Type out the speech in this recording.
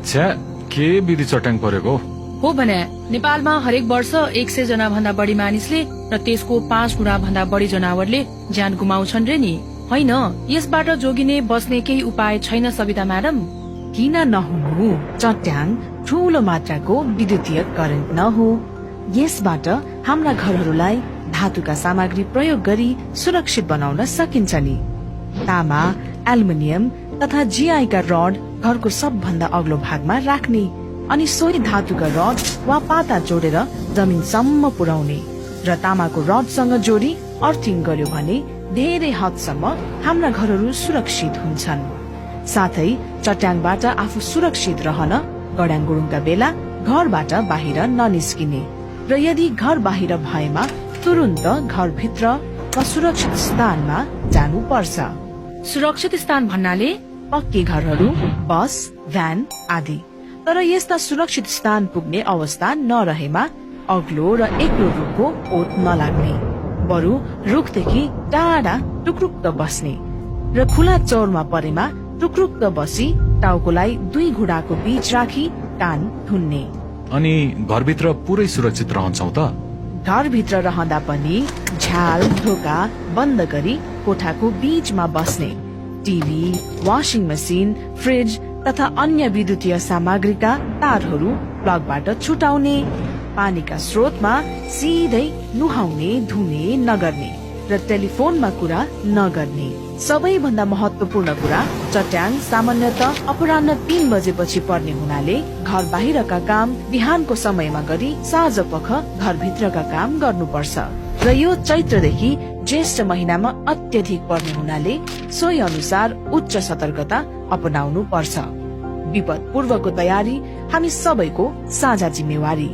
छ्या के विधि चट्याङ परेको हो भने नेपालमा हरेक वर्ष 100 जना भन्दा बढी मानिसले र त्यसको 5 गुणा भन्दा बढी जनावरले ज्यान गुमाउँछन् रे नि होइन। यसबाट जोगिने बस्ने केही उपाय छैन सविता म्याडम? किन नहुनु? चट्याङ ठूलो मात्राको विद्युतीय करेन्ट न हो। यसबाट हाम्रा घरहरूलाई धातुका सामग्री प्रयोग गरी सुरक्षित बनाउन सकिन्छ नि। तामा, एल्युमिनियम तथा जीआईका रड घरको सबभन्दा अग्लो भागमा राख्ने अनि सोही धातुका रड वा पाता जोडेर जमिनसम्म पुर्याउने र तामाको रडसँग जोडी अर्थिङ गर्यो भने धेरै हदसम्म हाम्रा घरहरू सुरक्षित हुन्छन्। साथै चट्याङबाट आफू सुरक्षित रहन गड्याङ गुडुङका बेला घरबाट बाहिर ननिस्किने र यदि घर बाहिर भएमा तुरुन्त घरभित्र वा सुरक्षित स्थानमा जानु पर्छ। सुरक्षित स्थान भन्नाले पक्की घरहरू, बस, भ्यान आदि। तर यस्ता सुरक्षित स्थान पुग्ने अवस्था नरहेमा अग्लो र एक्लो रुखको ओत नलाग्ने, बरु रुखदेखि टाढा टुक्रुक्क बस्ने र खुला चौरमा परेमा टुक्रुक्क बसी टाउकोलाई 2 घुँडाको बीच राखी कान थुन्ने। अनि घरभित्र पुरै सुरक्षित रहन्छौ त? घरभित्र रहँदा पनि झ्याल ढोका बन्द गरी कोठाको बीचमा बस्ने, टिभी, वाशिङ मसिन, फ्रिज तथा अन्य विद्युतीय सामग्रीका तारहरू प्लगबाट छुटाउने, पानीका स्रोतमा सिधै नुहाउने धुने नगर्ने र टेलिफोनमा कुरा नगर्ने। सबैभन्दा महत्वपूर्ण कुरा, चट्याङ सामान्यतः अपराह्न 3 बजेपछि पर्ने हुनाले घर बाहिरका काम बिहानको समयमा गरी साँझपख घरभित्रका काम गर्नुपर्छ र यो चैत्रदेखि ज्येष्ठ महिनामा अत्यधिक पर्ने हुनाले सोही अनुसार उच्च सतर्कता अपनाउनु पर्छ। विपद पूर्वको तयारी हामी सबैको साझा जिम्मेवारी।